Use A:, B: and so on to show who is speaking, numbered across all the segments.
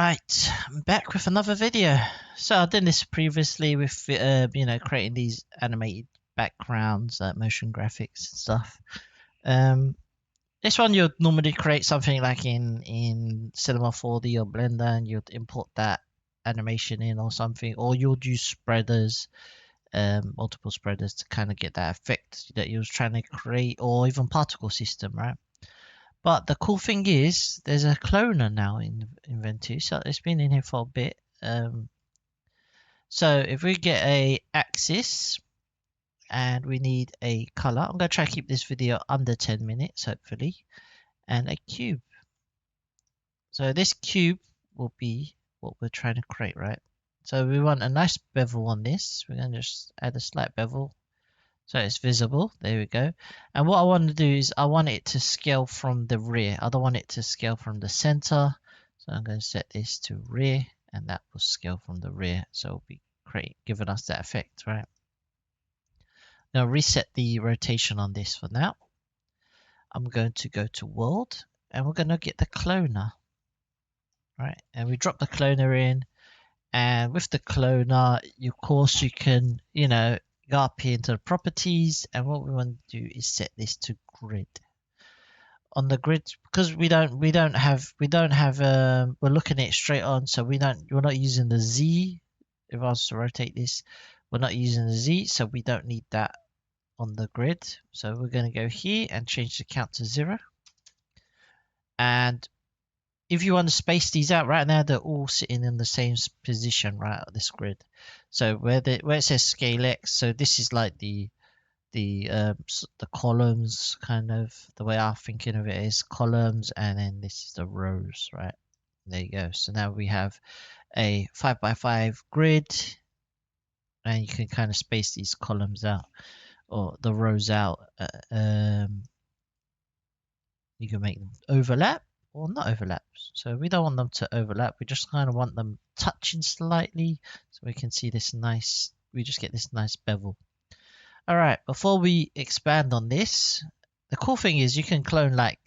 A: Alright, I'm back with another video. So I've done this previously with, creating these animated backgrounds, like motion graphics and stuff. This one you'd normally create something like in Cinema 4D or Blender, and you'd import that animation in or something, or you'd use spreaders, multiple spreaders to kind of get that effect that you was trying to create, or even particle system, right? But the cool thing is, there's a cloner now in Ventuz. So it's been in here for a bit. So if we get a axis and we need a color, I'm going to try to keep this video under 10 minutes, hopefully, and a cube. So this cube will be what we're trying to create, right? So we want a nice bevel on this. We're going to just add a slight bevel. So it's visible. There we go. And what I want to do is I want it to scale from the rear. I don't want it to scale from the center. So I'm going to set this to rear, and that will scale from the rear. So it'll be giving us that effect, right? Now reset the rotation on this for now. I'm going to go to world, and we're going to get the cloner, right? And we drop the cloner in, and with the cloner, of course, you can, go up here into the properties, and what we want to do is set this to grid. On the grid, because we're looking at it straight on, so we're not using the Z. If I was to rotate this, we're not using the Z, so we don't need that on the grid. So we're going to go here and change the count to 0. And if you want to space these out, right now they're all sitting in the same position, right, on this grid. So where it says scale X, so this is like the columns, kind of the way I'm thinking of it is columns, and then this is the rows, right? There you go. So now we have a 5x5 grid, and you can kind of space these columns out or the rows out. You can make them overlap or not overlap. So we don't want them to overlap. We just kind of want them touching slightly, so we can see this nice. We just get this nice bevel. All right, before we expand on this, the cool thing is you can clone like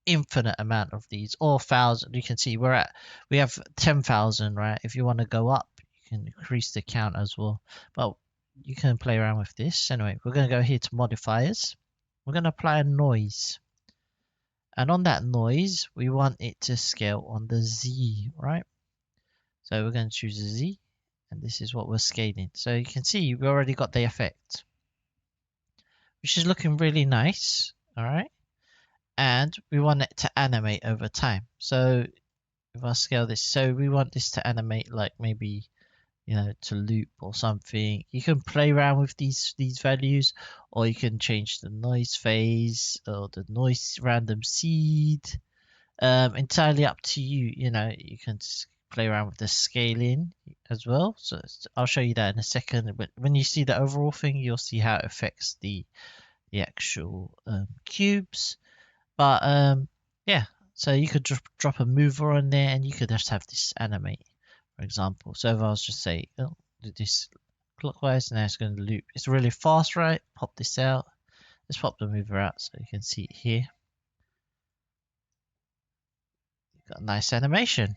A: infinite amount of these, or 1,000. You can see we have 10,000, right? If you want to go up, you can increase the count as well. But you can play around with this. Anyway, we're going to go here to modifiers. We're going to apply a noise. And on that noise, we want it to scale on the Z, right? So we're going to choose a Z, and this is what we're scaling. So you can see we already got the effect, which is looking really nice, all right? And we want it to animate over time. So if I scale this, so we want this to animate like maybe, to loop or something. You can play around with these values, or you can change the noise phase or the noise random seed. Entirely up to you. You can play around with the scaling as well. So I'll show you that in a second. But when you see the overall thing, you'll see how it affects the actual cubes. But yeah, so you could drop a mover on there, and you could just have this animate, for example. So if I was just say, do this clockwise, now it's going to loop. It's really fast, right? Pop this out. Let's pop the mover out so you can see it here. You've got a nice animation.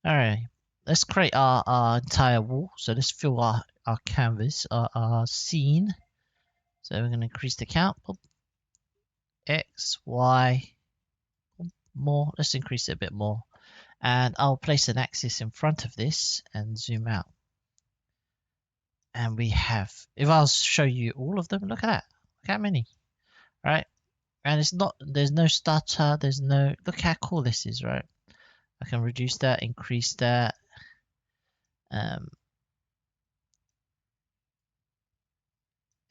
A: All right, let's create our entire wall. So let's fill our canvas, our scene. So we're going to increase the count. X, Y, more. Let's increase it a bit more. And I'll place an axis in front of this and zoom out. And we have, if I'll show you all of them, look at that. Look how many, right? And there's no stutter, look how cool this is, right? I can reduce that, increase that.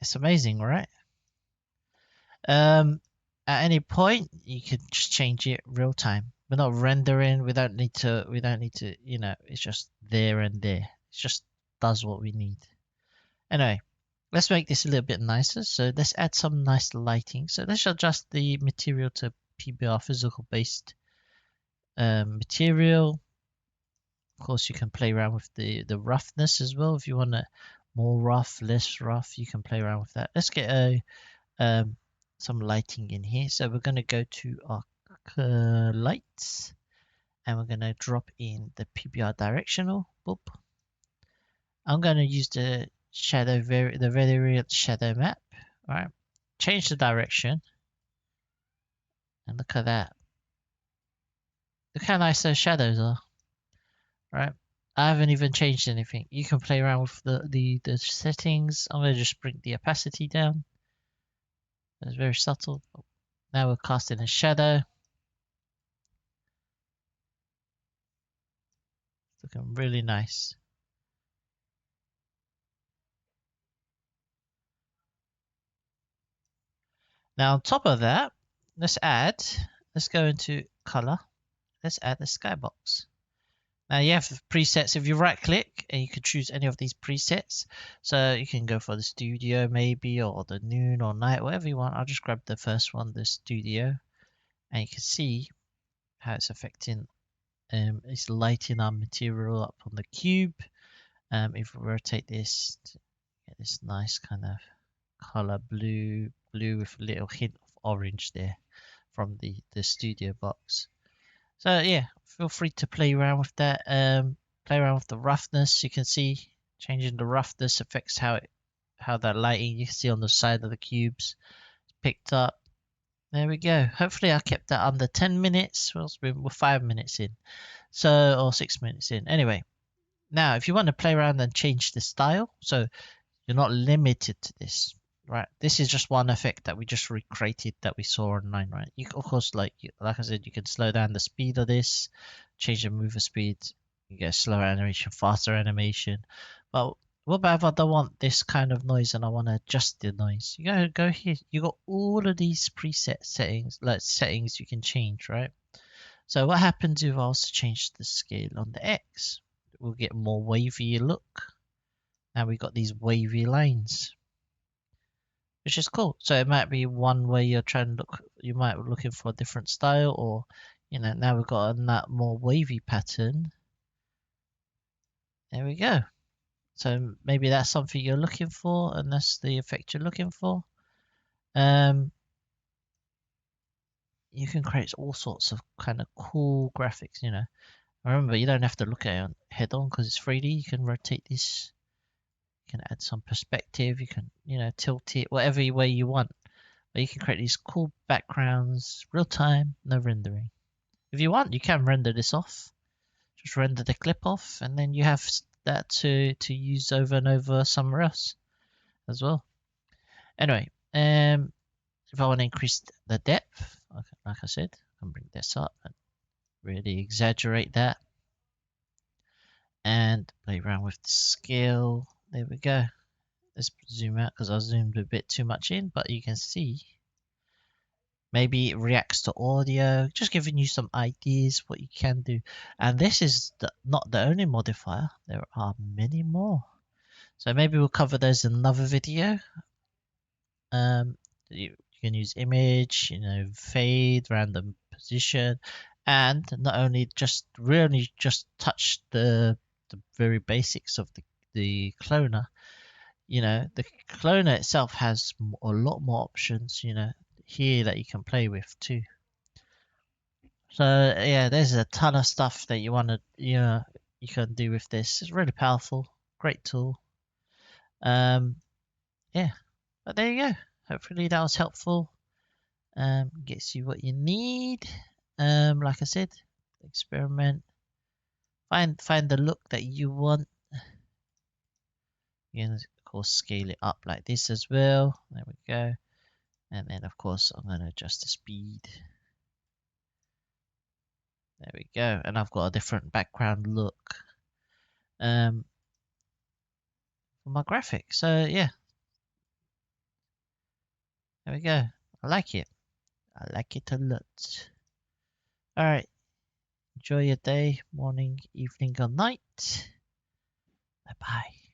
A: It's amazing, right? At any point, you can just change it real time. We're not rendering. We don't need to. It's just there and there. It just does what we need. Anyway, let's make this a little bit nicer. So let's add some nice lighting. So let's adjust the material to PBR physical based material. Of course, you can play around with the roughness as well. If you want more rough, less rough, you can play around with that. Let's get some lighting in here. So we're going to go to our lights, and we're going to drop in the PBR directional. Boop. I'm going to use the variant shadow map. All right, change the direction, and look at that. Look how nice those shadows are. Right, I haven't even changed anything. You can play around with the settings. I'm going to just bring the opacity down. It's very subtle. Now we're casting a shadow. It's looking really nice. Now on top of that, let's go into color. Let's add the skybox. Now you have presets. If you right click and you can choose any of these presets. So you can go for the studio maybe, or the noon or night, whatever you want. I'll just grab the first one, the studio. And you can see how it's affecting, it's lighting our material up on the cube. If we rotate this, get this nice kind of color blue with a little hint of orange there from the studio box. So yeah, feel free to play around with that. Play around with the roughness. You can see changing the roughness affects how that lighting you can see on the side of the cubes picked up. There we go. Hopefully I kept that under 10 minutes. Well, we're 5 minutes in. So, or 6 minutes in. Anyway, now if you want to play around and change the style, so you're not limited to this, right? This is just one effect that we just recreated that we saw online, right? You of course, like I said, you can slow down the speed of this, change the mover speed, you get slower animation, faster animation. But what about if I don't want this kind of noise and I want to adjust the noise? You go here. You got all of these preset settings, like settings you can change, right? So what happens if I also change the scale on the X? We'll get more wavy look. Now we got these wavy lines, which is cool. So it might be one way you're trying to look. You might be looking for a different style, or now we've got a more wavy pattern. There we go. So maybe that's something you're looking for, and that's the effect you're looking for. You can create all sorts of kind of cool graphics. Remember, you don't have to look at it head on because it's 3D. You can rotate this. You can add some perspective. You can tilt it whatever way you want. But you can create these cool backgrounds, real time, no rendering. If you want, you can render this off. Just render the clip off, and then you have that to use over and over somewhere else as well. Anyway, if I want to increase the depth, like I said, I can bring this up and really exaggerate that and play around with the scale. There we go. Let's zoom out because I zoomed a bit too much in, but you can see maybe it reacts to audio, just giving you some ideas what you can do. And this is not the only modifier. There are many more. So maybe we'll cover those in another video. You can use image, fade, random position, and not only really just touch the very basics of the cloner. The cloner itself has a lot more options, here that you can play with too. So yeah, there's a ton of stuff that you want to, you can do with this. It's really powerful, great tool. Yeah, but there you go. Hopefully that was helpful. Gets you what you need. Like I said, experiment. Find the look that you want. You can of course scale it up like this as well. There we go. And then of course I'm going to adjust the speed. There we go. And I've got a different background look for my graphic. So yeah. There we go. I like it. I like it a lot. Alright. Enjoy your day, morning, evening, or night. Bye bye.